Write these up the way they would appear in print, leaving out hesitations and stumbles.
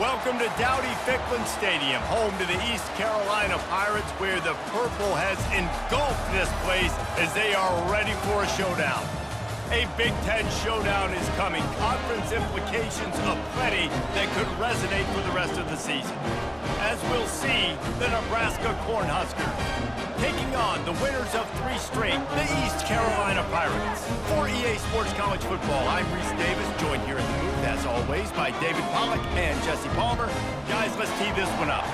Welcome to Dowdy-Ficklen Stadium, home to the East Carolina Pirates, where the purple has engulfed this place as they are ready for a showdown. A Big Ten showdown is coming. Conference implications aplenty that could resonate for the rest of the season. As we'll see, the Nebraska Cornhuskers taking on the winners of 3 straight, the East Carolina Pirates. For EA Sports College Football, I'm Reese Davis, joined here in the booth, as always, by David Pollack and Jesse Palmer. Guys, let's tee this one up.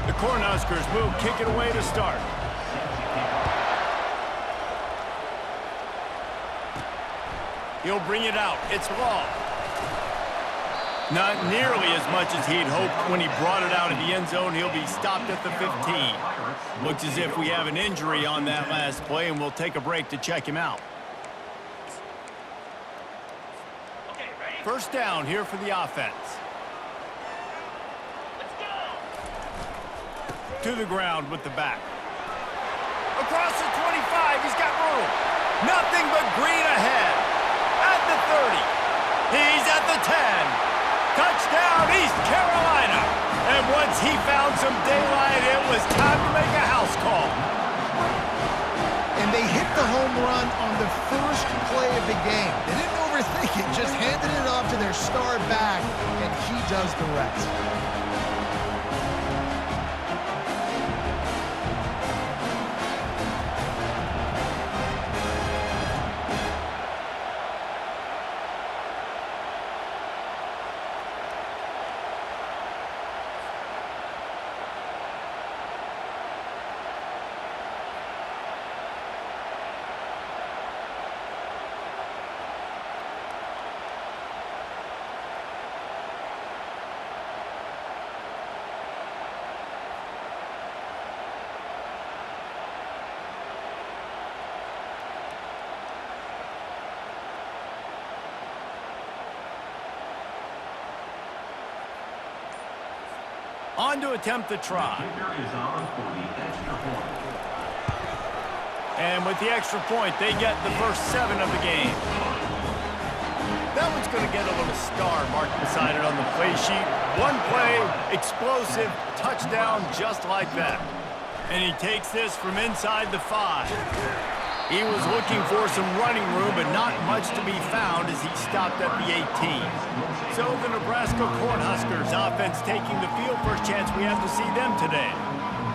The Cornhuskers will kick it away to start. He'll bring it out. It's long. Not nearly as much as he'd hoped when he brought it out of the end zone. He'll be stopped at the 15. Looks as if we have an injury on that last play, and we'll take a break to check him out. First down here for the offense. To the ground with the back. Across the 25, he's got room. Nothing but green ahead. At the 30. He's at the 10. Touchdown, East Carolina. And once he found some daylight, it was time to make a house call. And they hit the home run on the first play of the game. They didn't overthink it, just handed it off to their star back, and he does the rest. On to attempt the try. And with the extra point, they get the first 7 of the game. That one's going to get a little star marked beside it on the play sheet. One play, explosive, touchdown just like that. And he takes this from inside the 5. He was looking for some running room, but not much to be found as he stopped at the 18. So the Nebraska Cornhuskers offense taking the field. First chance we have to see them today.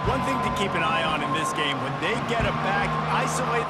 One thing to keep an eye on in this game, when they get it back, isolate.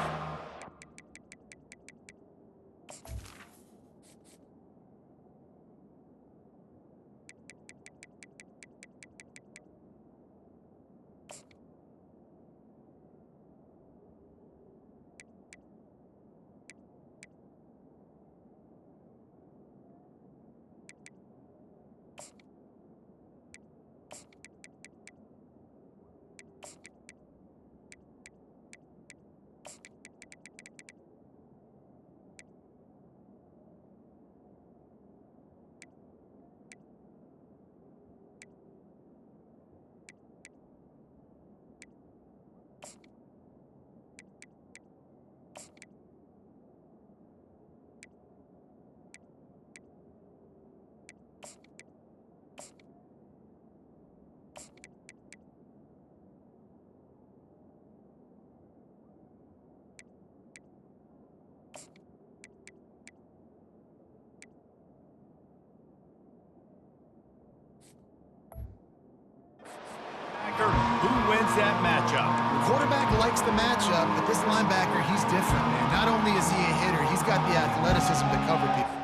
Who wins that matchup? The quarterback likes the matchup, but this linebacker, he's different, man. Not only is he a hitter, he's got the athleticism to cover people.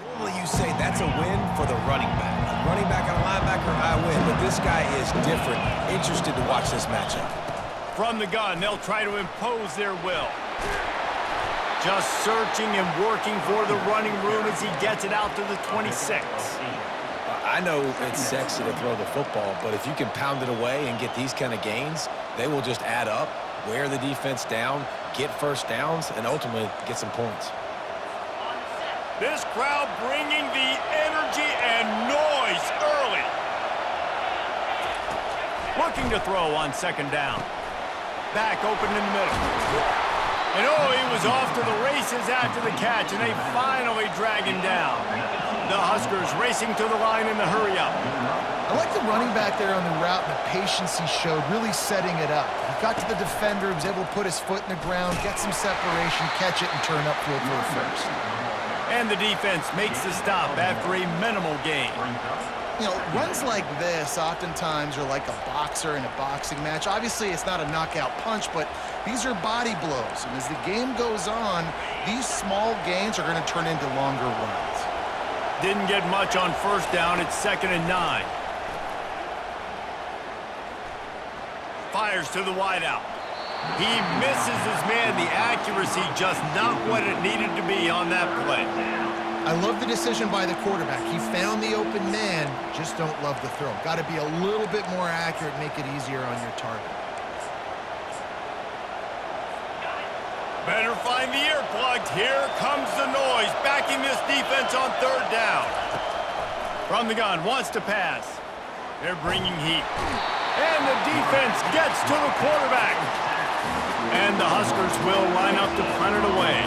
Normally you say that's a win for the running back. Running back and a linebacker, I win, but this guy is different. Interested to watch this matchup. From the gun, they'll try to impose their will. Just searching and working for the running room as he gets it out to the 26. I know it's sexy to throw the football, but if you can pound it away and get these kind of gains, they will just add up, wear the defense down, get first downs, and ultimately get some points. This crowd bringing the energy and noise early. Looking to throw on second down. Back open in the middle. And oh, he was off to the races after the catch, and they finally drag him down. The Huskers racing to the line in the hurry-up. I like the running back there on the route and the patience he showed, really setting it up. He got to the defender, was able to put his foot in the ground, get some separation, catch it, and turn upfield for a first. And the defense makes the stop after a minimal gain. You know, runs like this oftentimes are like a boxer in a boxing match. Obviously, it's not a knockout punch, but these are body blows. And as the game goes on, these small gains are going to turn into longer runs. Didn't get much on first down. It's 2nd and 9. Fires to the wideout. He misses his man. The accuracy just not what it needed to be on that play. I love the decision by the quarterback. He found the open man, just don't love the throw. Got to be a little bit more accurate, make it easier on your target. Better find the earplugs. Here comes the noise, backing this defense on 3rd down. From the gun, wants to pass. They're bringing heat. And the defense gets to the quarterback. And the Huskers will line up to punt it away.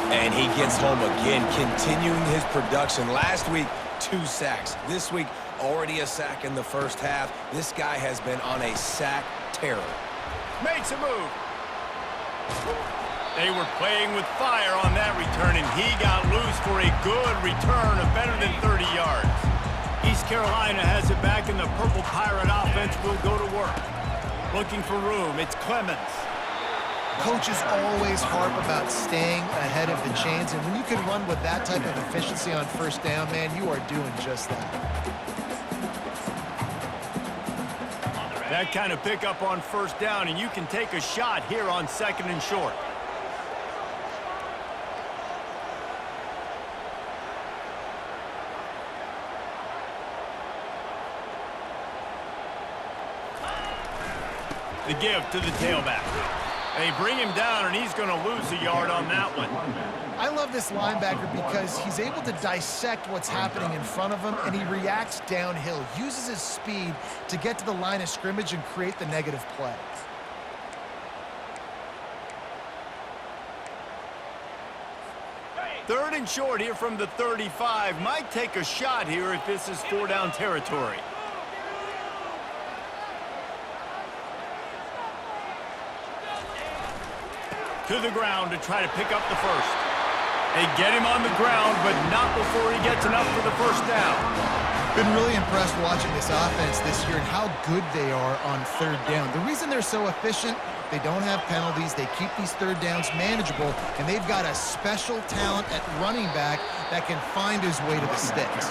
And he gets home again, continuing his production. Last week, 2 sacks. This week, already a sack in the first half. This guy has been on a sack terror. Makes a move. They were playing with fire on that return, and he got loose for a good return of better than 30 yards. East Carolina has it back, and the Purple Pirate offense will go to work. Looking for room, it's Clemens. Coaches always harp about staying ahead of the chains, and when you can run with that type of efficiency on first down, man, you are doing just that. That kind of pickup on first down, and you can take a shot here on 2nd and short. The give to the tailback. They bring him down, and he's going to lose a yard on that one. I love this linebacker because he's able to dissect what's happening in front of him, and he reacts downhill, uses his speed to get to the line of scrimmage and create the negative play. Third and short here from the 35. Might take a shot here if this is 4-down territory. To the ground to try to pick up the first. They get him on the ground, but not before he gets enough for the first down. Been really impressed watching this offense this year and how good they are on 3rd down. The reason they're so efficient, they don't have penalties, they keep these 3rd downs manageable, and they've got a special talent at running back that can find his way to the sticks.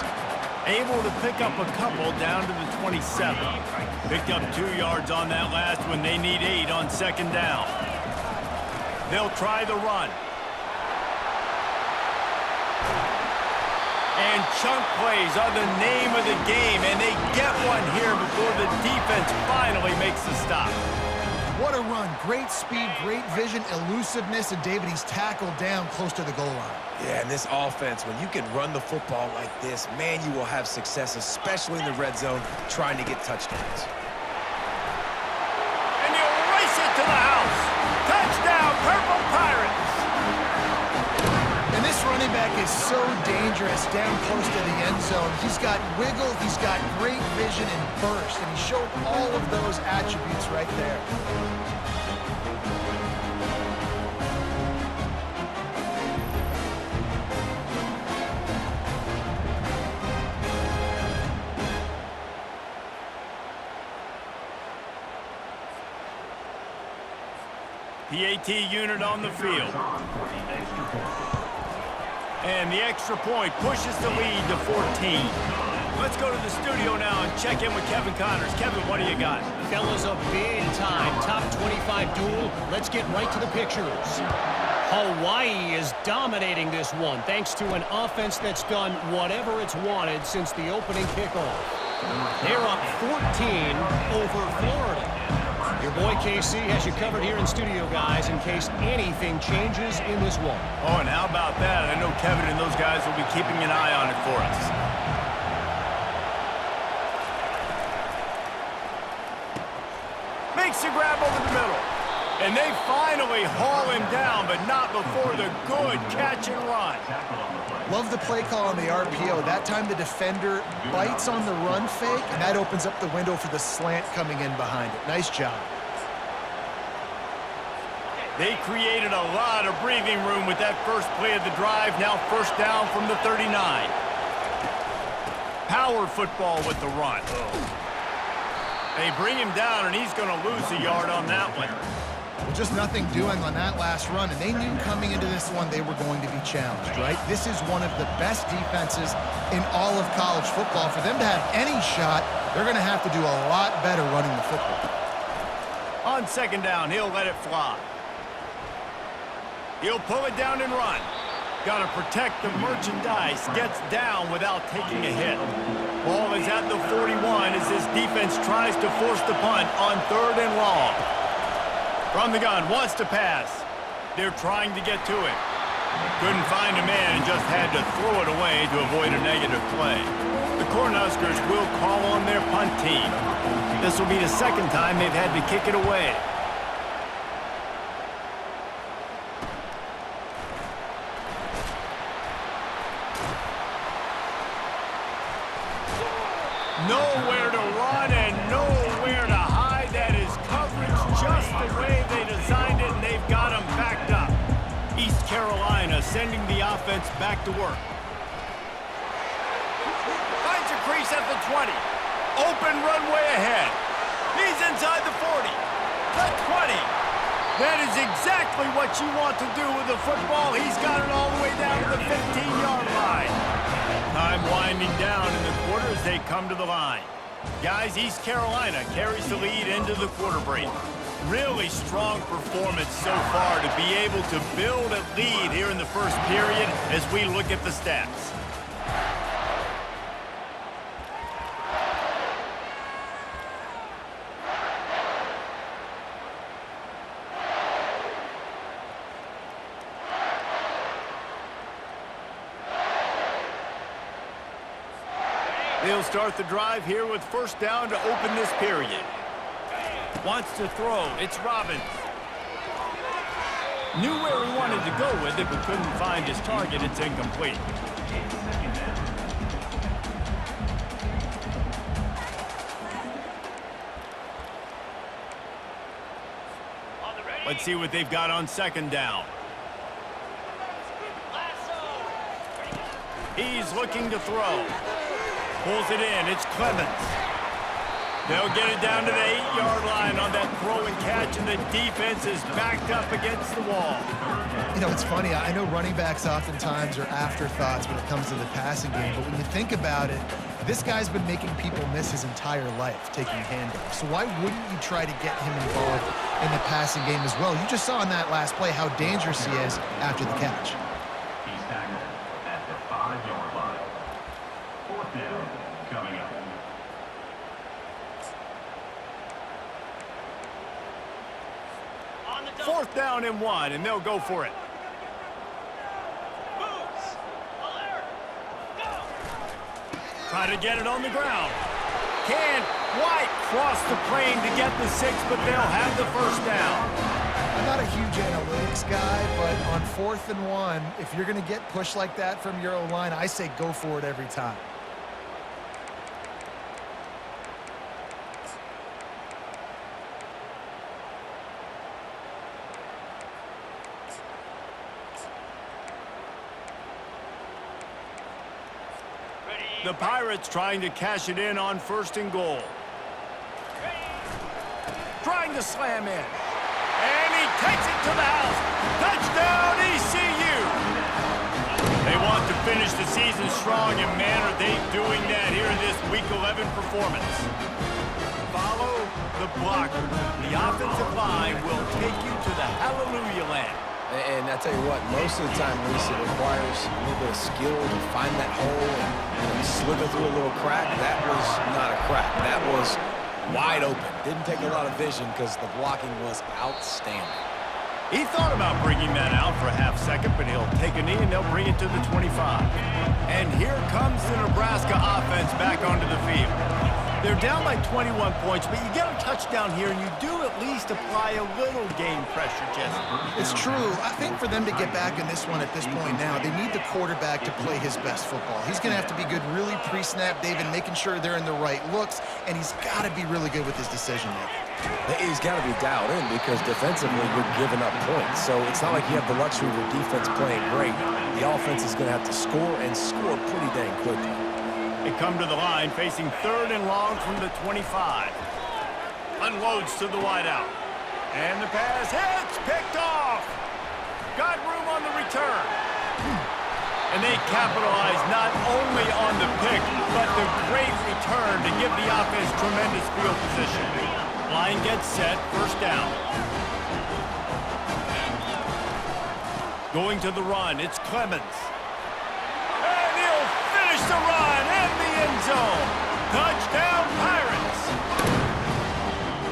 Able to pick up a couple down to the 27. Picked up 2 yards on that last one. They need 8 on 2nd down. They'll try the run. And chunk plays are the name of the game, and they get one here before the defense finally makes the stop. What a run. Great speed, great vision, elusiveness, and David, he's tackled down close to the goal line. Yeah, and this offense, when you can run the football like this, man, you will have success, especially in the red zone, trying to get touchdowns. And he'll race it to the house. Touchdown, Purple Pirates! And this running back is so dangerous down close to the end zone. He's got wiggle, he's got great vision and burst, and he showed all of those attributes right there. PAT unit on the field. And the extra point pushes the lead to 14. Let's go to the studio now and check in with Kevin Connors. Kevin, what do you got? Fellas, a big-time top 25 duel. Let's get right to the pictures. Hawaii is dominating this one thanks to an offense that's done whatever it's wanted since the opening kickoff. They're up 14 over Florida. Your boy KC has you covered here in studio, guys, in case anything changes in this one. Oh, and how about that? I know Kevin and those guys will be keeping an eye on it for us. Makes the grab over the middle. And they finally haul him down, but not before the good catch and run. Love the play call on the RPO. That time the defender bites on the run fake, and that opens up the window for the slant coming in behind it. Nice job. They created a lot of breathing room with that first play of the drive. Now first down from the 39. Power football with the run. They bring him down, and he's going to lose a yard on that one. Well, just nothing doing on that last run, and they knew coming into this one they were going to be challenged, right? This is one of the best defenses in all of college football. For them to have any shot, they're going to have to do a lot better running the football. On second down, he'll let it fly. He'll pull it down and run. Got to protect the merchandise. Gets down without taking a hit. Ball is at the 41 as this defense tries to force the punt on 3rd and long. From the gun, wants to pass. They're trying to get to it. Couldn't find a man and just had to throw it away to avoid a negative play. The Cornhuskers will call on their punt team. This will be the second time they've had to kick it away. Nowhere to run and nowhere to hide. That is coverage just the way they designed it, and they've got them backed up. East Carolina sending the offense back to work. Finds a crease at the 20. Open runway ahead. He's inside the 40. The 20. That is exactly what you want to do with the football. He's got it all the way down to the 15-yard line. Time winding down in the quarter as they come to the line. Guys, East Carolina carries the lead into the quarter break. Really strong performance so far to be able to build a lead here in the first period as we look at the stats. They'll start the drive here with first down to open this period. Wants to throw. It's Robbins. Knew where he wanted to go with it, but couldn't find his target. It's incomplete. Let's see what they've got on second down. He's looking to throw. Pulls it in. It's Clemens. They'll get it down to the 8-yard line on that throw and catch, and the defense is backed up against the wall. You know, it's funny. I know running backs oftentimes are afterthoughts when it comes to the passing game, but when you think about it, this guy's been making people miss his entire life taking handoffs. So why wouldn't you try to get him involved in the passing game as well? You just saw in that last play how dangerous he is after the catch. He's tackled at the 5-yard line. Fourth down coming up. Fourth down and 1, and they'll go for it. Try to get it on the ground. Can't quite cross the plane to get the 6, but they'll have the first down. I'm not a huge analytics guy, but on 4th and 1, if you're going to get pushed like that from your O-line, I say go for it every time. The Pirates trying to cash it in on 1st and goal. Trying to slam in. And he takes it to the house. Touchdown, ECU! They want to finish the season strong, and man, are they doing that here in this Week 11 performance. Follow the blocker. The offensive line will take you to the hallelujah land. And I tell you what, most of the time, Lisa, it requires a little bit of skill to find that hole and slither through a little crack. That was not a crack. That was wide open. Didn't take a lot of vision because the blocking was outstanding. He thought about bringing that out for a half second, but he'll take a knee and they'll bring it to the 25. And here comes the Nebraska offense back onto the field. They're down by 21 points, but you get a touchdown here, and you do at least apply a little game pressure, Jesse. It's true. I think for them to get back in this one at this point now, they need the quarterback to play his best football. He's going to have to be good really pre-snap, David, making sure they're in the right looks, and he's got to be really good with his decision-making. He's got to be dialed in because defensively you're giving up points. So it's not like you have the luxury of your defense playing great. The offense is going to have to score and score pretty dang quickly. They come to the line facing 3rd and long from the 25. Unloads to the wideout. And the pass hits, picked off. Got room on the return. And they capitalize not only on the pick, but the great return to give the offense tremendous field position. Line gets set, 1st down. Going to the run, it's Clemens. And he'll finish the run in the end zone. Touchdown, Pirates.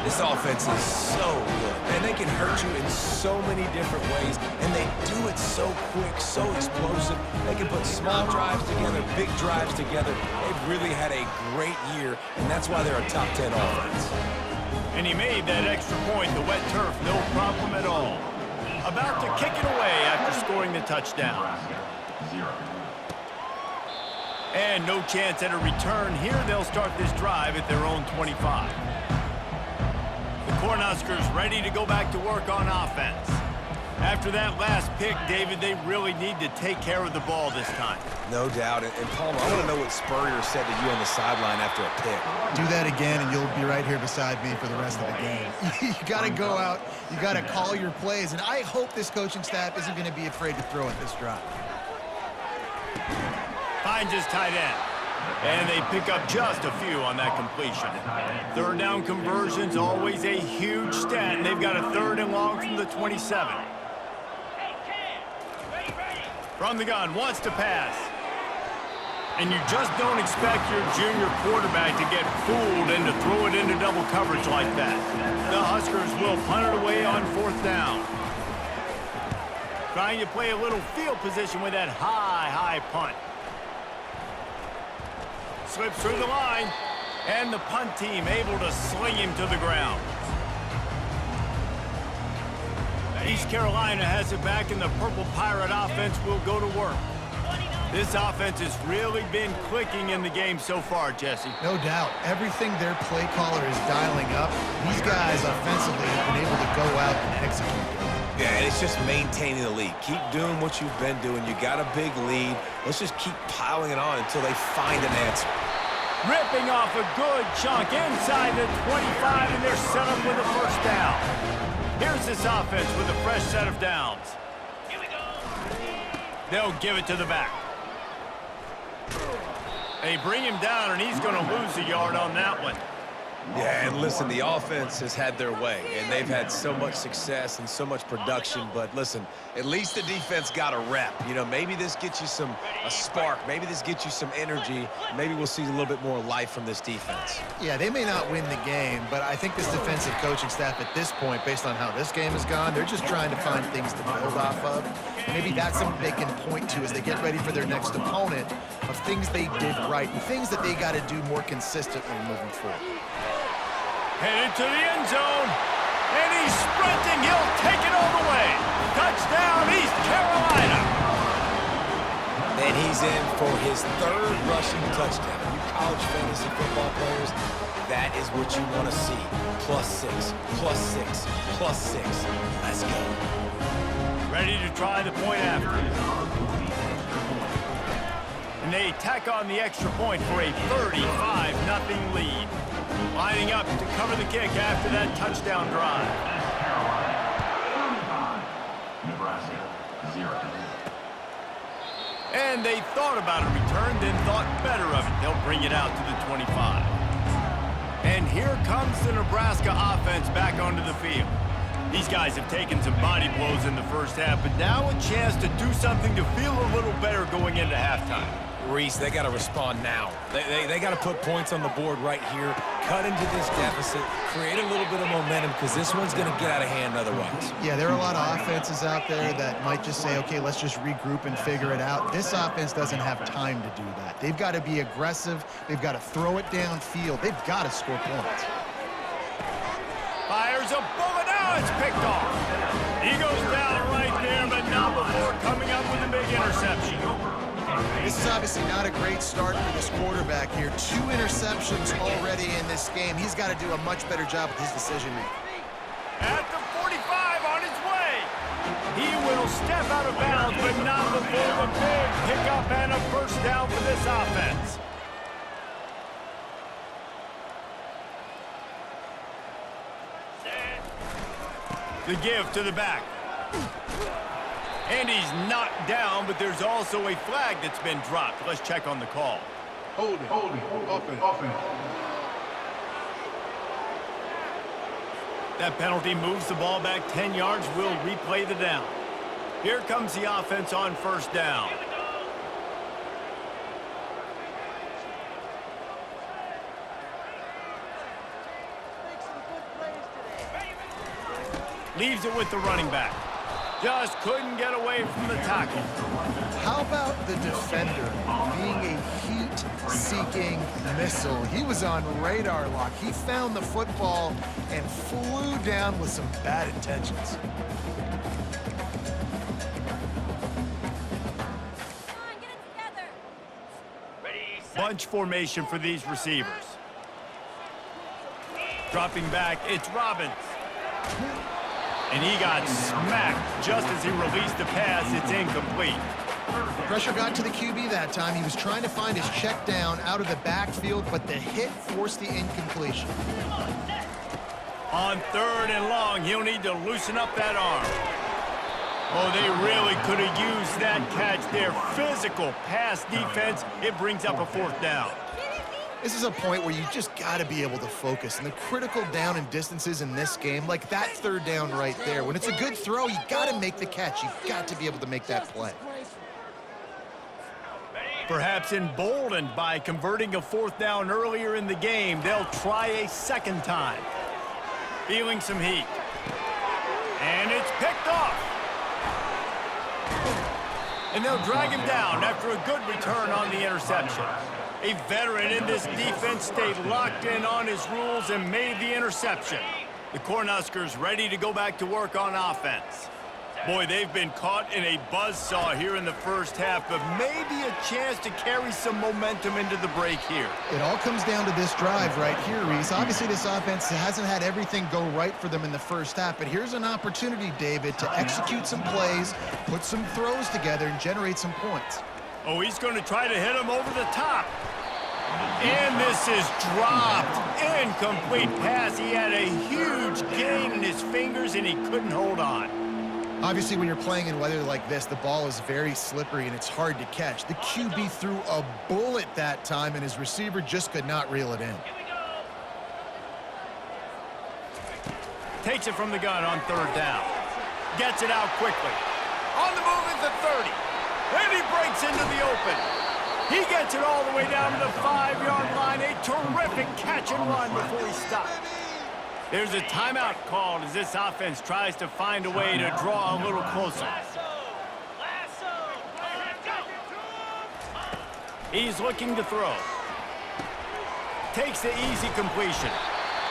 This offense is so good, and they can hurt you in so many different ways, and they do it so quick, so explosive. They can put small drives together, big drives together. They've really had a great year, and that's why they're a top 10 offense. And he made that extra point, the wet turf, no problem at all. About to kick it away after scoring the touchdown. Nebraska, 0. And no chance at a return here. They'll start this drive at their own 25. The Cornhuskers ready to go back to work on offense. After that last pick, David, they really need to take care of the ball this time. No doubt. And Palmer, I want to know what Spurrier said to you on the sideline after a pick. Do that again, and you'll be right here beside me for the rest of the game. You got to go out. You got to call your plays, and I hope this coaching staff isn't going to be afraid to throw at this drive. Finds his tight end. And they pick up just a few on that completion. 3rd down conversions, always a huge stat, and they've got a 3rd and long from the 27. From the gun, wants to pass. And you just don't expect your junior quarterback to get fooled and to throw it into double coverage like that. The Huskers will punt it away on 4th down. Trying to play a little field position with that high punt. Slips through the line, and the punt team able to sling him to the ground. East Carolina has it back, and the Purple Pirate offense will go to work. This offense has really been clicking in the game so far, Jesse. No doubt. Everything their play caller is dialing up, these guys offensively have been able to go out and execute. Yeah, and it's just maintaining the lead. Keep doing what you've been doing. You got a big lead. Let's just keep piling it on until they find an answer. Ripping off a good chunk inside the 25, and they're set up with a 1st down. Here's this offense with a fresh set of downs. Here we go. They'll give it to the back. They bring him down, and he's going to lose a yard on that one. Yeah, and listen, the offense has had their way, and they've had so much success and so much production. But listen, at least the defense got a rep. You know, maybe this gets you a spark. Maybe this gets you some energy. Maybe we'll see a little bit more life from this defense. Yeah, they may not win the game, but I think this defensive coaching staff at this point, based on how this game has gone, they're just trying to find things to build off of. Maybe that's something they can point to as they get ready for their next opponent of things they did right and things that they got to do more consistently moving forward. Headed to the end zone, and he's sprinting. He'll take it all the way. Touchdown, East Carolina. And he's in for his 3rd rushing touchdown. You college fantasy football players, that is what you want to see. +6, +6, +6. Let's go. Ready to try the point after. And they tack on the extra point for a 35-0 lead. Lining up to cover the kick after that touchdown drive. Nebraska, 0. And they thought about a return, then thought better of it. They'll bring it out to the 25. And here comes the Nebraska offense back onto the field. These guys have taken some body blows in the 1st half, but now a chance to do something to feel a little better going into halftime. Reese, they got to respond now. They got to put points on the board right here, cut into this deficit, create a little bit of momentum because this one's going to get out of hand otherwise. Yeah, there are a lot of offenses out there that might just say, okay, let's just regroup and figure it out. This offense doesn't have time to do that. They've got to be aggressive. They've got to throw it downfield. They've got to score points. Fires a bullet. Now it's picked off. He goes down right there, but not before coming up with a big interception. This is obviously not a great start for this quarterback here. 2 interceptions already in this game. He's got to do a much better job with his decision-making. At the 45 on his way. He will step out of bounds, but not before the big pickup and a first down for this offense. The give to the back. And he's knocked down, but there's also a flag that's been dropped. Let's check on the call. Holding, offense. That penalty moves the ball back 10 yards. We'll replay the down. Here comes the offense on first down. Leaves it with the running back. Just couldn't get away from the tackle. How about the defender being a heat-seeking missile? He was on radar lock. He found the football and flew down with some bad intentions. Bunch formation for these receivers. Dropping back, it's Robbins. And he got smacked just as he released the pass. It's incomplete. Pressure got to the QB that time. He was trying to find his check down out of the backfield, but the hit forced the incompletion. On 3rd and long, he'll need to loosen up that arm. Oh, they really could have used that catch there. Physical pass defense. It brings up a 4th down. This is a point where you just got to be able to focus. And the critical down and distances in this game, like that 3rd down right there, when it's a good throw, you got to make the catch. You've got to be able to make that play. Perhaps emboldened by converting a 4th down earlier in the game, they'll try a 2nd time. Feeling some heat. And it's picked off. And they'll drag him down after a good return on the interception. A veteran in this defense stayed locked in on his rules and made the interception. The Cornhuskers ready to go back to work on offense. Boy, they've been caught in a buzzsaw here in the first half, but maybe a chance to carry some momentum into the break here. It all comes down to this drive right here, Reese. Obviously, this offense hasn't had everything go right for them in the first half, but here's an opportunity, David, to execute some plays, put some throws together, and generate some points. Oh, he's going to try to hit him over the top. And this is dropped. Incomplete pass. He had a huge gain in his fingers, and he couldn't hold on. Obviously, when you're playing in weather like this, the ball is very slippery, and it's hard to catch. The QB threw a bullet that time, and his receiver just could not reel it in. Takes it from the gun on 3rd down. Gets it out quickly. On the move at the 30. And he breaks into the open. He gets it all the way down to the 5-yard line. A terrific catch and run before he stopped. There's a timeout called as this offense tries to find a way to draw a little closer. He's looking to throw. Takes the easy completion.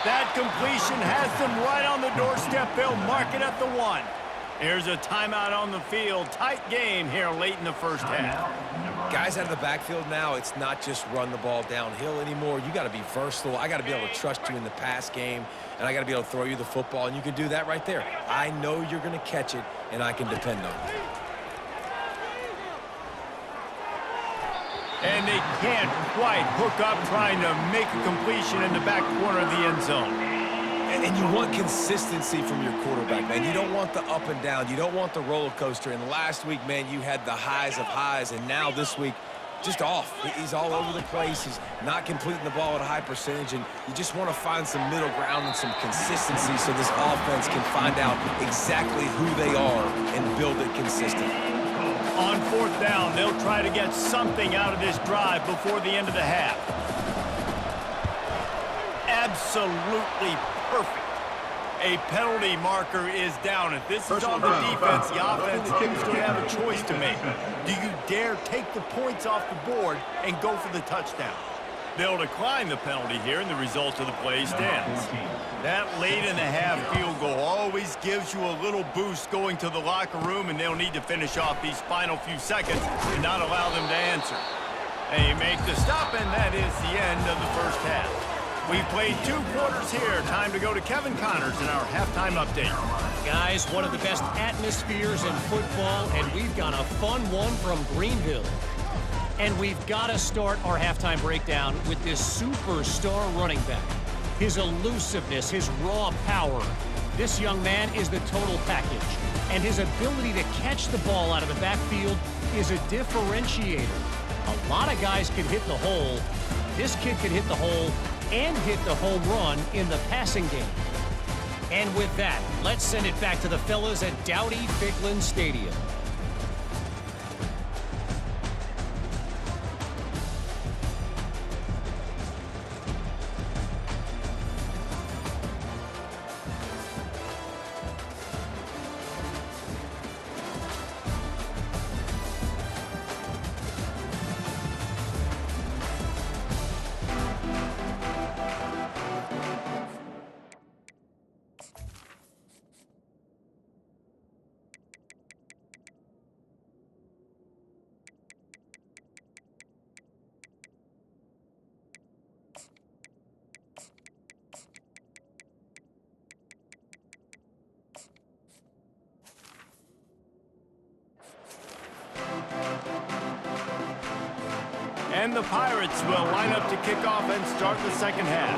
That completion has them right on the doorstep. They'll mark it at the 1. Here's a timeout on the field. Tight game here late in the first half. Guys out of the backfield now, it's not just run the ball downhill anymore. You got to be versatile. I got to be able to trust you in the pass game, and I got to be able to throw you the football, and you can do that right there. I know you're going to catch it, and I can depend on it. And they can't quite hook up trying to make a completion in the back corner of the end zone. And you want consistency from your quarterback, man. You don't want the up and down. You don't want the roller coaster. And last week, man, you had the highs of highs, and now this week, just off. He's all over the place. He's not completing the ball at a high percentage, and you just want to find some middle ground and some consistency so this offense can find out exactly who they are and build it consistently. On 4th down, they'll try to get something out of this drive before the end of the half. Absolutely perfect. A penalty marker is down. If this is on the defense, the offense is going to have a choice to make. Do you dare take the points off the board and go for the touchdown? They'll decline the penalty here, and the result of the play stands. That late in the half field goal always gives you a little boost going to the locker room, and they'll need to finish off these final few seconds and not allow them to answer. They make the stop, and that is the end of the first half. We've played 2 quarters here. Time to go to Kevin Connors in our halftime update. Guys, one of the best atmospheres in football, and we've got a fun one from Greenville. And we've got to start our halftime breakdown with this superstar running back. His elusiveness, his raw power. This young man is the total package. And his ability to catch the ball out of the backfield is a differentiator. A lot of guys can hit the hole. This kid can hit the hole and hit the home run in the passing game. And with that, let's send it back to the fellas at Dowdy-Ficklin Stadium. And the Pirates will line up to kick off and start the second half.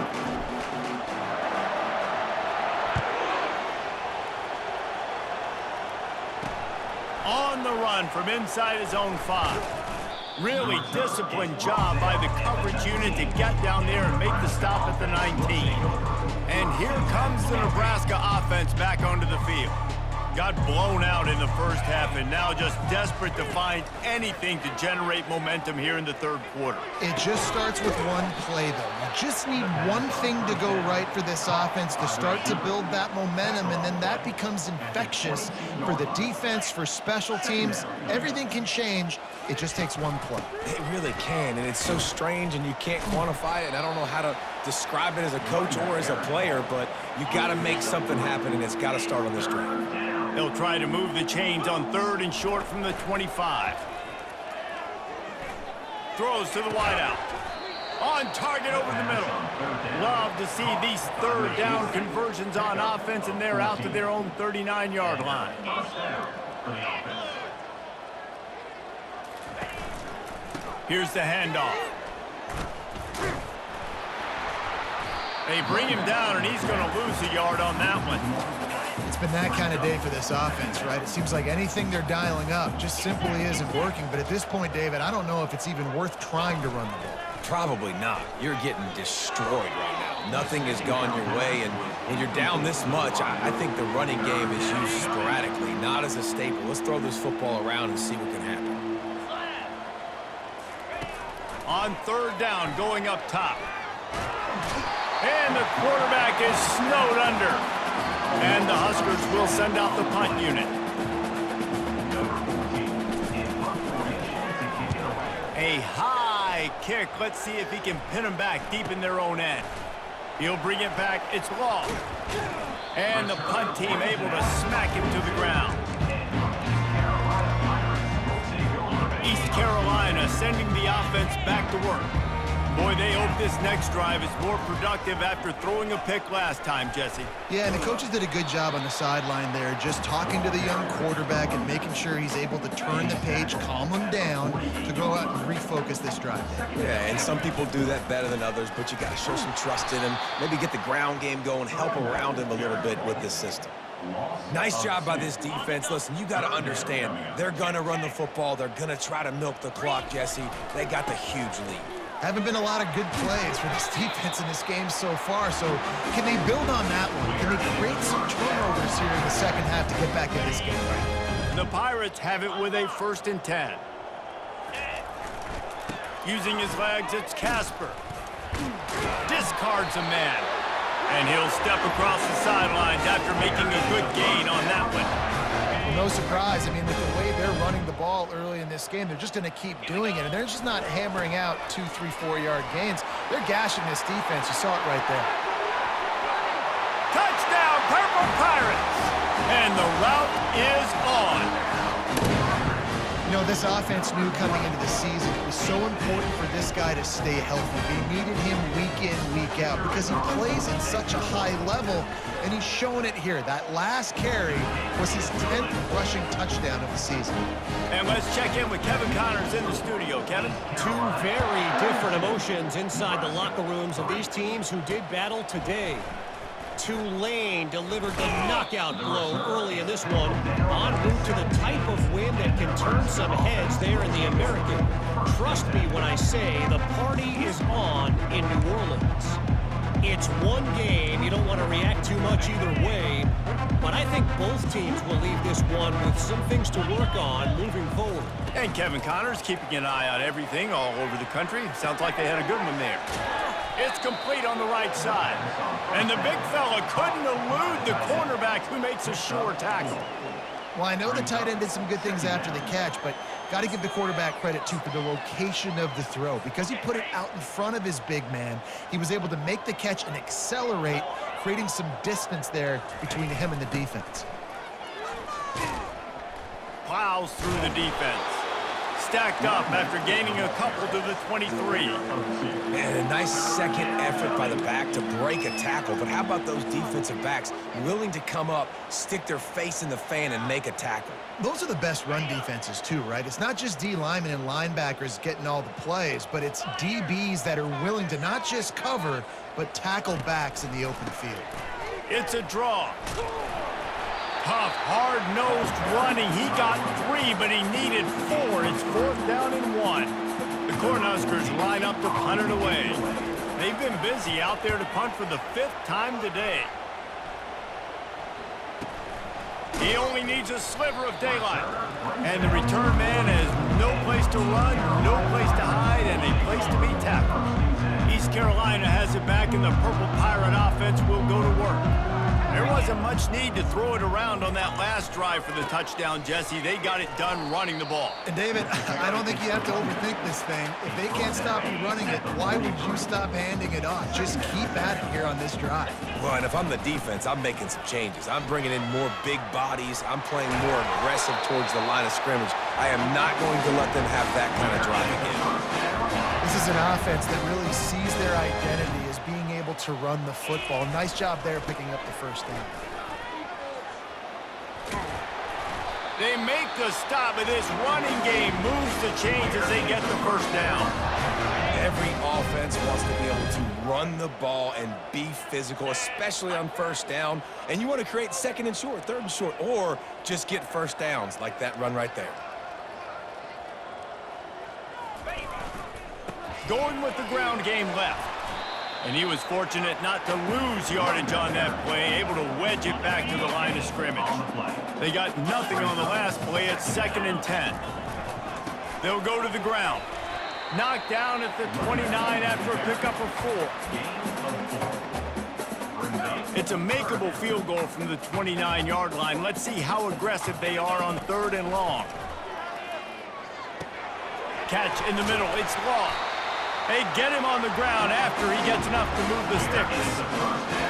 On the run from inside his own 5. Really disciplined job by the coverage unit to get down there and make the stop at the 19. And here comes the Nebraska offense back onto the field. Got blown out in the first half and now just desperate to find anything to generate momentum here in the third quarter. It just starts with one play, though. You just need one thing to go right for this offense to start to build that momentum, and then that becomes infectious for the defense, for special teams. Everything can change. It just takes one play. It really can, and it's so strange, and you can't quantify it. And I don't know how to describe it as a coach or as a player, but you got to make something happen, and it's got to start on this drive. They'll try to move the chains on 3rd and short from the 25. Throws to the wideout. On target over the middle. Love to see these 3rd down conversions on offense, and they're out to their own 39-yard line. Here's the handoff. They bring him down, and he's going to lose a yard on that one. It's been that kind of day for this offense, right? It seems like anything they're dialing up just simply isn't working. But at this point, David, I don't know if it's even worth trying to run the ball. Probably not. You're getting destroyed right now. Nothing has gone your way, and when you're down this much, I think the running game is used sporadically, not as a staple. Let's throw this football around and see what can happen. On 3rd down, going up top. And the quarterback is snowed under. And the Huskers will send out the punt unit. A high kick. Let's see if he can pin them back deep in their own end. He'll bring it back. It's long. And the punt team able to smack him to the ground. East Carolina sending the offense back to work. Boy, they hope this next drive is more productive after throwing a pick last time, Jesse. Yeah, and the coaches did a good job on the sideline there, just talking to the young quarterback and making sure he's able to turn the page, calm him down to go out and refocus this drive. Yeah, and some people do that better than others, but you got to show some trust in him, maybe get the ground game going, help around him a little bit with this system. Nice job by this defense. Listen, you got to understand, they're going to run the football. They're going to try to milk the clock, Jesse. They got the huge lead. Haven't been a lot of good plays for this defense in this game so far, so can they build on that one? Can they create some turnovers here in the second half to get back in this game? The Pirates have it with a 1st and 10. Using his legs, it's Casper. Discards a man. And he'll step across the sidelines after making a good gain on that one. Well, no surprise. I mean, with the way they're running the ball early in this game, they're just going to keep doing it. And they're just not hammering out 2, 3, 4-yard gains. They're gashing this defense. You saw it right there. Touchdown, Purple Pirates! And the route is on. You know, this offense knew coming into the season it was so important for this guy to stay healthy. They needed him week in, week out because he plays at such a high level, and he's showing it here. That last carry was his 10th rushing touchdown of the season. And let's check in with Kevin Connors in the studio. Kevin? Two very different emotions inside the locker rooms of these teams who did battle today. Tulane delivered the knockout blow early in this one, en route to the type of win that can turn some heads there in the American. Trust me when I say the party is on in New Orleans. It's one game. You don't want to react too much either way, but I think both teams will leave this one with some things to work on moving forward. And Kevin Connors keeping an eye on everything all over the country. Sounds like they had a good one there. It's complete on the right side. And the big fella couldn't elude the cornerback who makes a sure tackle. Well, I know the tight end did some good things after the catch, but got to give the quarterback credit, too, for the location of the throw. Because he put it out in front of his big man, he was able to make the catch and accelerate, creating some distance there between him and the defense. Plows through the defense. Stacked up after gaining a couple to the 23. And a nice second effort by the back to break a tackle. But how about those defensive backs willing to come up, stick their face in the fan, and make a tackle? Those are the best run defenses, too, right? It's not just D linemen and linebackers getting all the plays, but it's DBs that are willing to not just cover, but tackle backs in the open field. It's a draw. Tough, hard-nosed running. He got 3, but he needed 4. It's 4th down and 1. The Cornhuskers line up to punt it away. They've been busy out there to punt for the 5th time today. He only needs a sliver of daylight. And the return man has no place to run, no place to hide, and a place to be tackled. East Carolina has it back, and the Purple Pirate offense will go to work. There wasn't much need to throw it around on that last drive for the touchdown, Jesse. They got it done running the ball. And, David, I don't think you have to overthink this thing. If they can't stop you running it, why would you stop handing it off? Just keep at it here on this drive. Well, and if I'm the defense, I'm making some changes. I'm bringing in more big bodies. I'm playing more aggressive towards the line of scrimmage. I am not going to let them have that kind of drive again. This is an offense that really sees their identity as being able to run the football. Nice job there picking up the 1st down. They make the stop, but this running game moves the chains as they get the 1st down. Every offense wants to be able to run the ball and be physical, especially on 1st down. And you want to create 2nd and short, 3rd and short, or just get 1st downs like that run right there. Going with the ground game left. And he was fortunate not to lose yardage on that play, able to wedge it back to the line of scrimmage. They got nothing on the last play. It's 2nd and 10. They'll go to the ground. Knocked down at the 29 after a pickup of 4. It's a makeable field goal from the 29-yard line. Let's see how aggressive they are on 3rd and long. Catch in the middle. It's Law. They get him on the ground after he gets enough to move the sticks.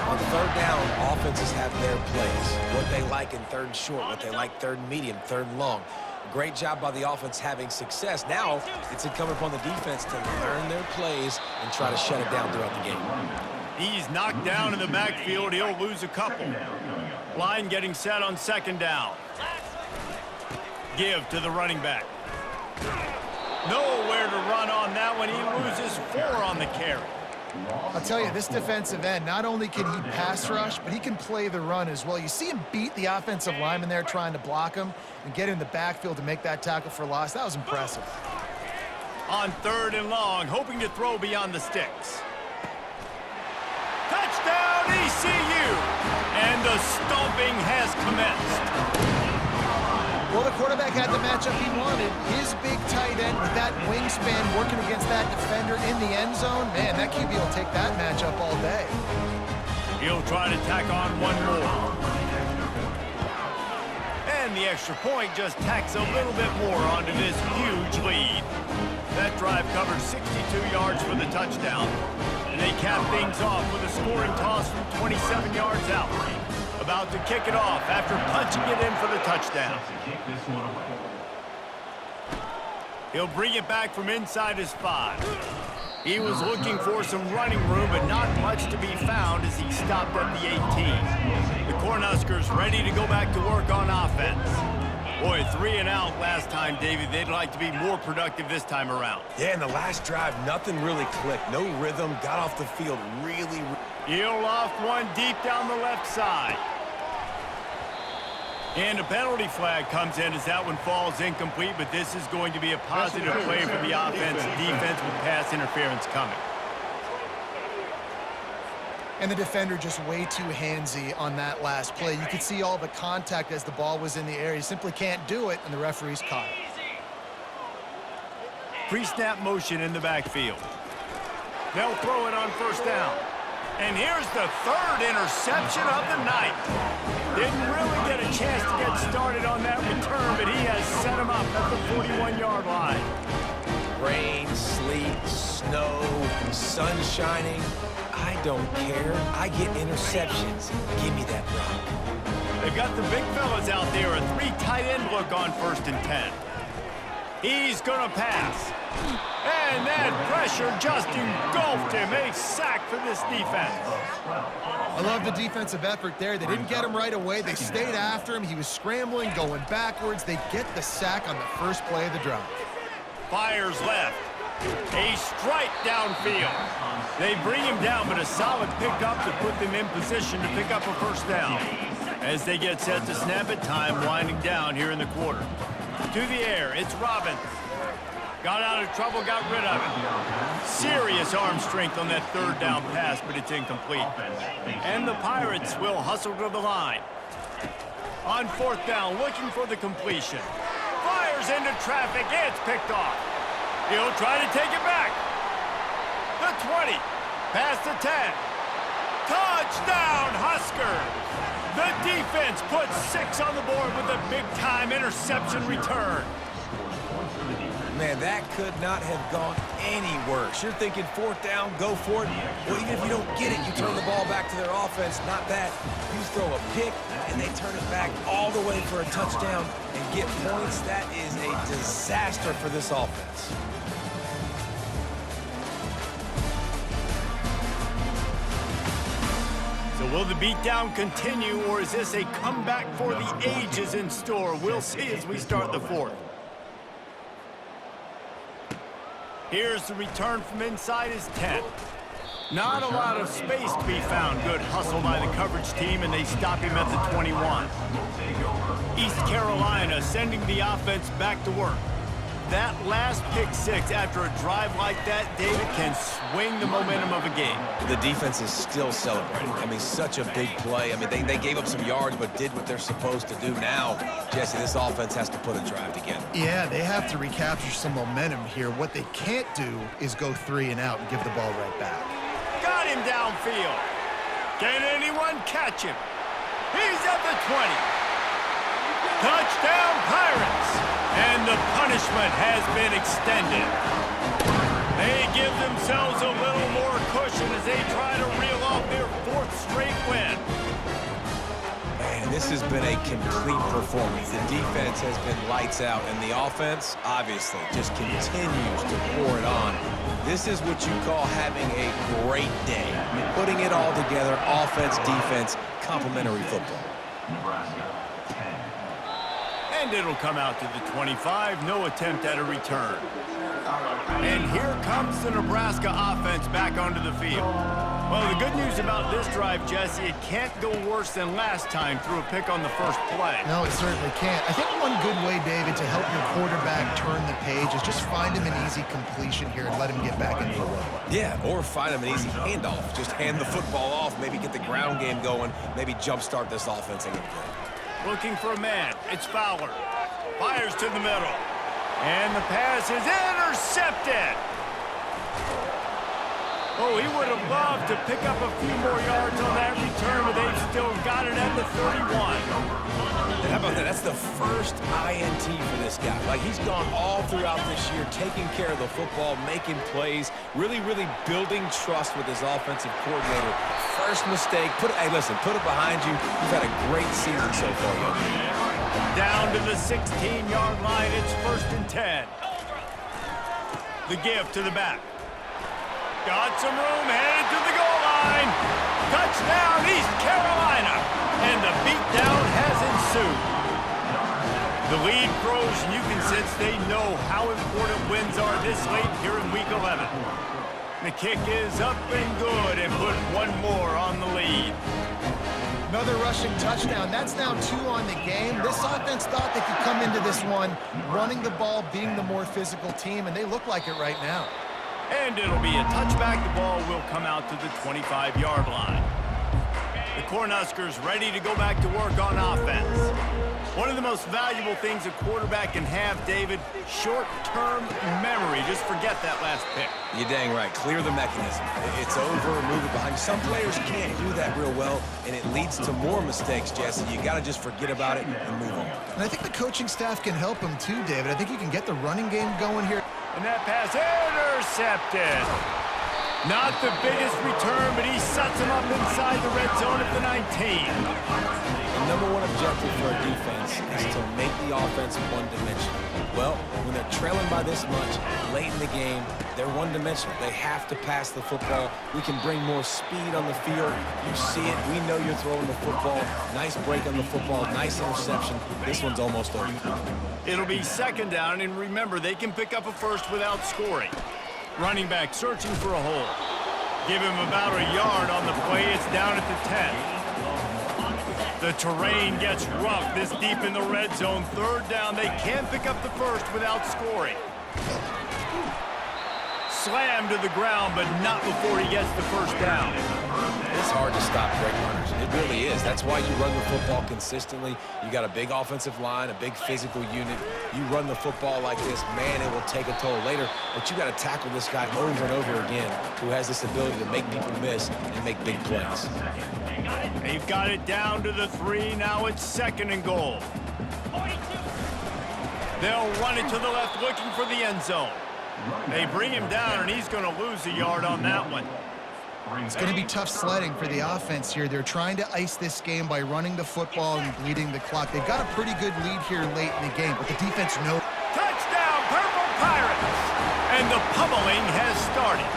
On 3rd down, offenses have their plays. What they like in 3rd and short, what they like 3rd and medium, 3rd and long. Great job by the offense having success. Now it's incumbent upon the defense to learn their plays and try to shut it down throughout the game. He's knocked down in the backfield. He'll lose a couple. Line getting set on 2nd down. Give to the running back. Nowhere to run on that one. He loses 4 on the carry. I'll tell you, this defensive end, not only can he pass rush, but he can play the run as well. You see him beat the offensive lineman there trying to block him and get in the backfield to make that tackle for loss. That was impressive. On 3rd and long, hoping to throw beyond the sticks. Touchdown, ECU! And the stomping has commenced. Well, the quarterback had the matchup he wanted. His big tight end with that wingspan working against that defender in the end zone. Man, that QB will take that matchup all day. He'll try to tack on one more. And the extra point just tacks a little bit more onto this huge lead. That drive covered 62 yards for the touchdown. And they cap things off with a scoring toss from 27 yards out. About to kick it off after punching it in for the touchdown. He'll bring it back from inside his 5. He was looking for some running room, but not much to be found as he stopped at the 18. The Cornhuskers ready to go back to work on offense. Boy, 3 and out last time, David. They'd like to be more productive this time around. Yeah, in the last drive, nothing really clicked. No rhythm, got off the field really... He'll off one deep down the left side. And a penalty flag comes in as that one falls incomplete, but this is going to be a positive play for the offense. Defense with pass interference coming. And the defender just way too handsy on that last play. You could see all the contact as the ball was in the air. He simply can't do it, and the referee's caught it. Pre-snap motion in the backfield. They'll throw it on first down. And here's the 3rd interception of the night. Didn't really get a chance to get started on that return, but he has set him up at the 41-yard line. Rain, sleet, snow, sun shining. I don't care. I get interceptions. Give me that rock. They've got the big fellas out there. A 3 tight end look on 1st and 10. He's going to pass. And that pressure just engulfed him. A sack for this defense. I love the defensive effort there. They didn't get him right away. They stayed after him. He was scrambling, going backwards. They get the sack on the first play of the drive. Fires left. A strike downfield. They bring him down, but a solid pickup to put them in position to pick up a first down. As they get set to snap it, time winding down here in the quarter. To the air, it's Robbins. Got out of trouble, got rid of it. Serious arm strength on that 3rd down pass, but it's incomplete. And the Pirates will hustle to the line. On 4th down, looking for the completion. Fires into traffic, it's picked off. He'll try to take it back. The 20, past the 10. Touchdown, Huskers! The defense puts 6 on the board with a big-time interception return. Man, that could not have gone any worse. You're thinking 4th down, go for it. Well, even if you don't get it, you turn the ball back to their offense. Not that. You throw a pick, and they turn it back all the way for a touchdown and get points. That is a disaster for this offense. So will the beatdown continue, or is this a comeback for the ages in store? We'll see as we start the 4th. Here's the return from inside his 10. Not a lot of space to be found. Good hustle by the coverage team, and they stop him at the 21. East Carolina sending the offense back to work. That last pick 6 after a drive like that, David, can swing the momentum of a game. The defense is still celebrating. I mean, such a big play. I mean, they gave up some yards but did what they're supposed to do. Now, Jesse, this offense has to put a drive together. Yeah, they have to recapture some momentum here. What they can't do is go 3 and out and give the ball right back. Got him downfield. Can anyone catch him? He's at the 20. Touchdown, Pirates! And the punishment has been extended. They give themselves a little more cushion as they try to reel off their 4th straight win. Man, this has been a complete performance. The defense has been lights out, and the offense, obviously, just continues to pour it on. This is what you call having a great day. Putting it all together, offense, defense, complementary football. And it'll come out to the 25. No attempt at a return. And here comes the Nebraska offense back onto the field. Well, the good news about this drive, Jesse, it can't go worse than last time through a pick on the first play. No, it certainly can't. I think one good way, David, to help your quarterback turn the page is just find him an easy completion here and let him get back into the run. Yeah, or find him an easy handoff. Just hand the football off, maybe get the ground game going, maybe jumpstart this offense a little bit. Looking for a man. It's Fowler. Fires to the middle. And the pass is intercepted. Oh, he would have loved to pick up a few more yards on that return, but they've still got it at the 31. And how about that? That's the first INT for this guy. Like, he's gone all throughout this year, taking care of the football, making plays, really, really building trust with his offensive coordinator. First mistake, hey, listen, put it behind you. You've had a great season so far, young man. Down to the 16-yard line, it's 1st and 10. The give to the back. Got some room, headed to the goal line. Touchdown, East Carolina. And the beatdown has ensued. The lead grows, and you can sense they know how important wins are this late here in Week 11. The kick is up and good, and put one more on the lead. Another rushing touchdown. That's now 2 on the game. This offense thought they could come into this one running the ball, being the more physical team, and they look like it right now. And it'll be a touchback. The ball will come out to the 25-yard line. The Cornhuskers ready to go back to work on offense. One of the most valuable things a quarterback can have, David, short-term memory. Just forget that last pick. You're dang right. Clear the mechanism. It's over, move it behind you. Some players can't do that real well, and it leads to more mistakes, Jesse. You got to just forget about it and move on. And I think the coaching staff can help him too, David. I think you can get the running game going here. And that pass intercepted. Not the biggest return, but he sets him up inside the red zone at the 19. The number one objective for a defense is to make the offense one-dimensional. Well, when they're trailing by this much late in the game, they're one-dimensional. They have to pass the football. We can bring more speed on the field. You see it. We know you're throwing the football. Nice break on the football. Nice interception. This one's almost over. It'll be 2nd down, and remember, they can pick up a first without scoring. Running back searching for a hole. Give him about a yard on the play. It's down at the 10. The terrain gets rough this deep in the red zone. 3rd down. They can pick up the first without scoring. Slammed to the ground, but not before he gets the first down. It's hard to stop great runners. It really is. That's why you run the football consistently. You got a big offensive line, a big physical unit. You run the football like this, man, it will take a toll later. But you got to tackle this guy over and over again who has this ability to make people miss and make big plays. They've got it down to the 3. Now it's 2nd and goal. They'll run it to the left looking for the end zone. They bring him down, and he's going to lose a yard on that one. It's going to be tough sledding for the offense here. They're trying to ice this game by running the football and bleeding the clock. They've got a pretty good lead here late in the game, but the defense knows. Touchdown, Purple Pirates! And the pummeling has started.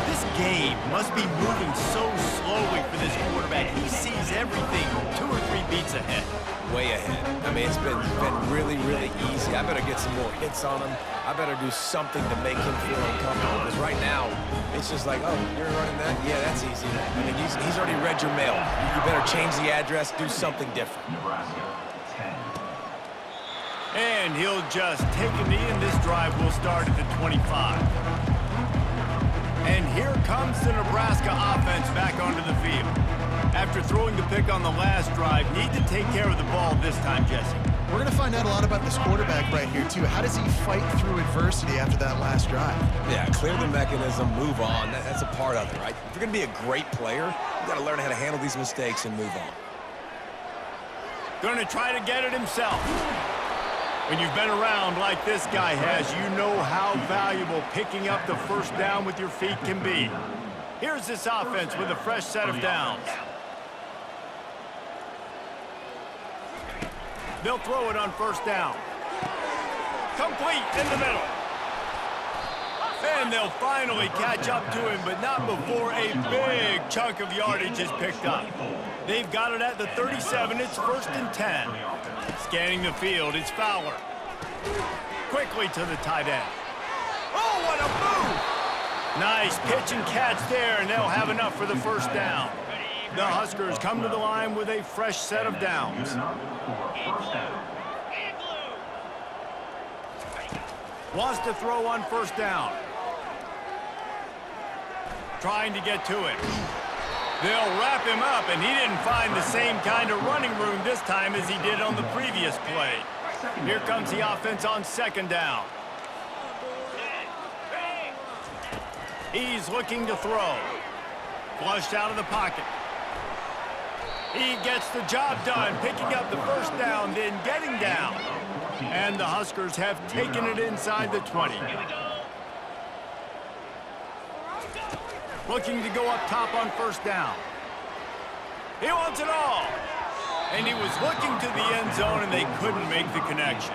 This game must be moving so slowly for this quarterback. He sees everything 2 or 3 beats ahead. Way ahead. I mean, it's been really, really easy. I better get some more hits on him. I better do something to make him feel uncomfortable. Because right now, it's just like, oh, you're running that? Yeah, that's easy. I mean, he's already read your mail. You better change the address, do something different. And he'll just take a knee, and this drive will start at the 25. And here comes the Nebraska offense back onto the field. After throwing the pick on the last drive, need to take care of the ball this time, Jesse. We're going to find out a lot about this quarterback right here, too. How does he fight through adversity after that last drive? Yeah, clear the mechanism, move on. That's a part of it, right? If you're going to be a great player, you got to learn how to handle these mistakes and move on. Going to try to get it himself. When you've been around like this guy has, you know how valuable picking up the first down with your feet can be. Here's this offense with a fresh set of downs. They'll throw it on 1st down. Complete in the middle. And they'll finally catch up to him, but not before a big chunk of yardage is picked up. They've got it at the 37. It's 1st and 10. Scanning the field, it's Fowler. Quickly to the tight end. Oh, what a move! Nice pitch and catch there, and they'll have enough for the 1st down. The Huskers come to the line with a fresh set of downs. Wants to throw on 1st down. Trying to get to it. They'll wrap him up, and he didn't find the same kind of running room this time as he did on the previous play. Here comes the offense on second down. He's looking to throw. Flushed out of the pocket. He gets the job done, picking up the first down, then getting down. And the Huskers have taken it inside the 20. Looking to go up top on first down. He wants it all. And he was looking to the end zone, and they couldn't make the connection.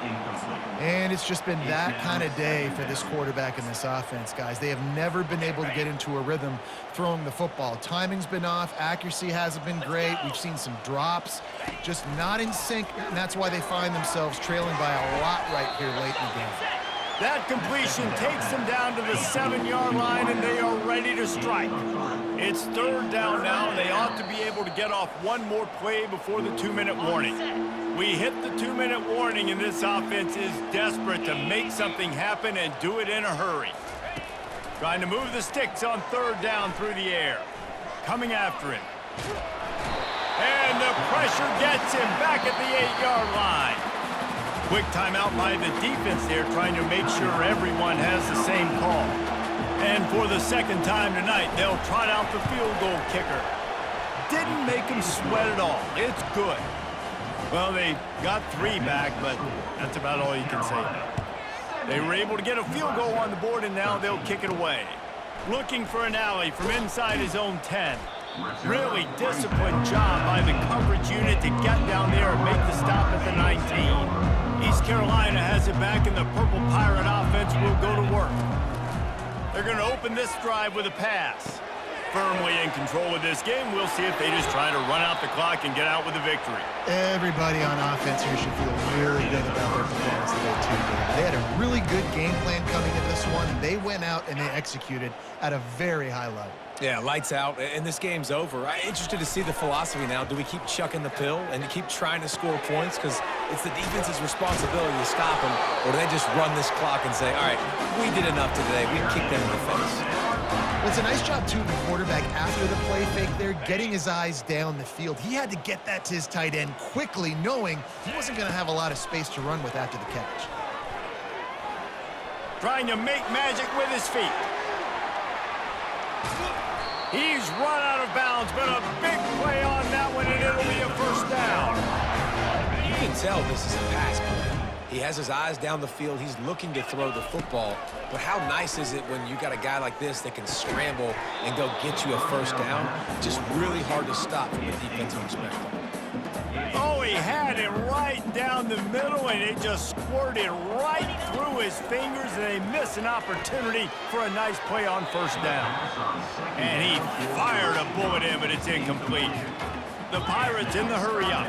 And it's just been that kind of day for this quarterback and this offense, guys. They have never been able to get into a rhythm throwing the football. Timing's been off. Accuracy hasn't been great. We've seen some drops, just not in sync, and that's why they find themselves trailing by a lot right here late in the game. That completion takes them down to the 7-yard line, and they are ready to strike. It's third down now, and they ought to be able to get off one more play before the 2-minute warning. We hit the 2-minute warning, and this offense is desperate to make something happen and do it in a hurry. Trying to move the sticks on third down through the air. Coming after him. And the pressure gets him back at the 8-yard line. Quick timeout by the defense there, trying to make sure everyone has the same call. And for the second time tonight, they'll trot out the field goal kicker. Didn't make him sweat at all. It's good. Well, they got 3 back, but that's about all you can say about it. They were able to get a field goal on the board, and now they'll kick it away. Looking for an alley from inside his own 10. Really disciplined job by the coverage unit to get down there and make the stop at the 19. East Carolina has it back, and the Purple Pirate offense will go to work. They're going to open this drive with a pass. Firmly in control of this game. We'll see if they just try to run out the clock and get out with a victory. Everybody on offense here should feel really good about their performance today, too. They had a really good game plan coming into this one. They went out and they executed at a very high level. Yeah, lights out, and this game's over. I'm interested to see the philosophy now. Do we keep chucking the pill and keep trying to score points? Because it's the defense's responsibility to stop them. Or do they just run this clock and say, all right, we did enough today. We can kick them in the face. Well, it's a nice job, too, the quarterback, after the play fake there, getting his eyes down the field. He had to get that to his tight end quickly, knowing he wasn't going to have a lot of space to run with after the catch. Trying to make magic with his feet. He's run out of bounds, but a big play on that one, and it'll be a first down. You can tell this is a pass play. He has his eyes down the field. He's looking to throw the football. But how nice is it when you got a guy like this that can scramble and go get you a first down? Just really hard to stop from a defensive perspective. Oh, he had it right down the middle, and it just squirted right through his fingers, and they miss an opportunity for a nice play on first down. And he fired a bullet in, but it's incomplete. The Pirates in the hurry-up.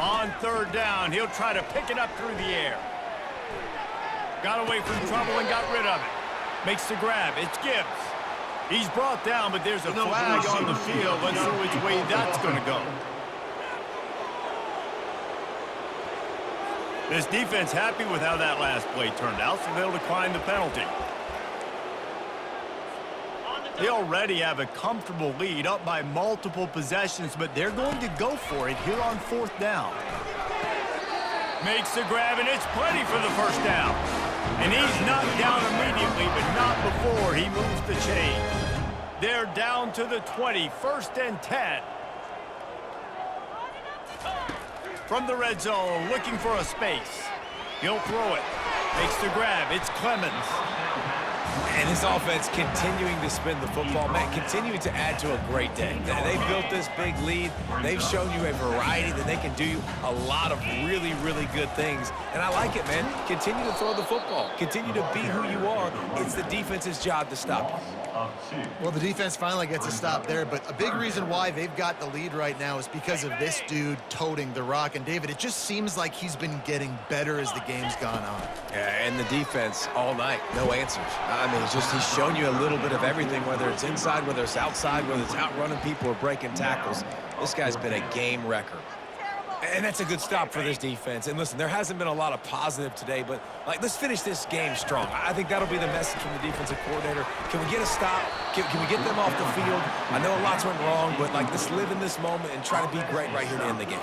On third down, he'll try to pick it up through the air. Got away from trouble and got rid of it. Makes the grab. It's Gibbs. He's brought down, but there's a flag on the field. Let's see which way that's going to go. This defense happy with how that last play turned out, so they'll decline the penalty. They already have a comfortable lead, up by multiple possessions, but they're going to go for it here on fourth down. Makes the grab, and it's plenty for the first down. And he's knocked down immediately, but not before he moves the chains. They're down to the 20, 1st and 10. From the red zone, looking for a space. He'll throw it. Makes the grab. It's Clemens. And his offense continuing to spin the football, man, continuing to add to a great day. They've built this big lead. They've shown you a variety that they can do a lot of really, really good things. And I like it, man. Continue to throw the football. Continue to be who you are. It's the defense's job to stop you. Well, the defense finally gets a stop there, but a big reason why they've got the lead right now is because of this dude toting the rock. And, David, it just seems like he's been getting better as the game's gone on. Yeah, and the defense all night, no answers. I mean, he's shown you a little bit of everything, whether it's inside, whether it's outside, whether it's outrunning people or breaking tackles. This guy's been a game wrecker. And that's a good stop for this defense. And listen, there hasn't been a lot of positive today, but like, let's finish this game strong. I think that'll be the message from the defensive coordinator. Can we get a stop? Can we get them off the field? I know a lot's went wrong, but like, let's live in this moment and try to be great right here to end the game.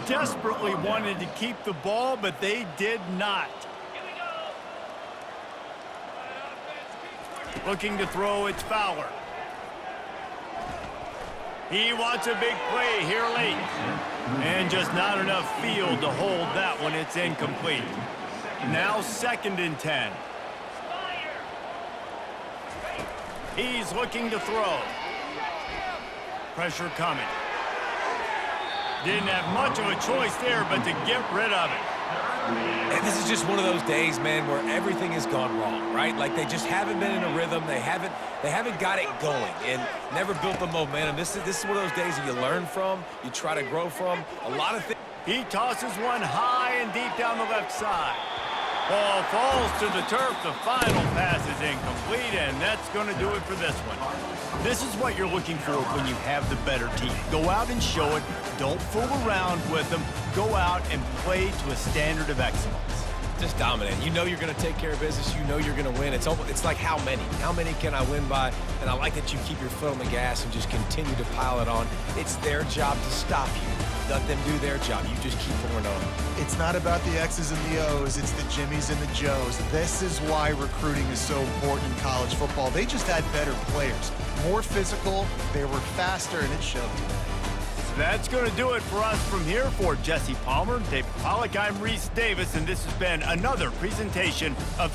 Desperately wanted to keep the ball, but they did not. Looking to throw, it's Fowler. He wants a big play here late. And just not enough field to hold that one. It's incomplete. Now 2nd and 10. He's looking to throw. Pressure coming. Didn't have much of a choice there, but to get rid of it. And this is just one of those days, man, where everything has gone wrong, right? Like, they just haven't been in a rhythm. They haven't got it going and never built the momentum. This is one of those days that you learn from, you try to grow from. A lot of things. He tosses one high and deep down the left side. Ball falls to the turf. The final pass is incomplete, and that's going to do it for this one. This is what you're looking for when you have the better team. Go out and show it. Don't fool around with them. Go out and play to a standard of excellence. Just dominate. You know you're going to take care of business. You know you're going to win. It's like how many? How many can I win by? And I like that you keep your foot on the gas and just continue to pile it on. It's their job to stop you. Let them do their job. You just keep pouring on. It's not about the X's and the O's. It's the Jimmies and the Joes. This is why recruiting is so important in college football. They just had better players, more physical, they were faster, and it showed. That's going to do it for us from here. For Jesse Palmer, David Pollack, I'm Reese Davis, and this has been another presentation of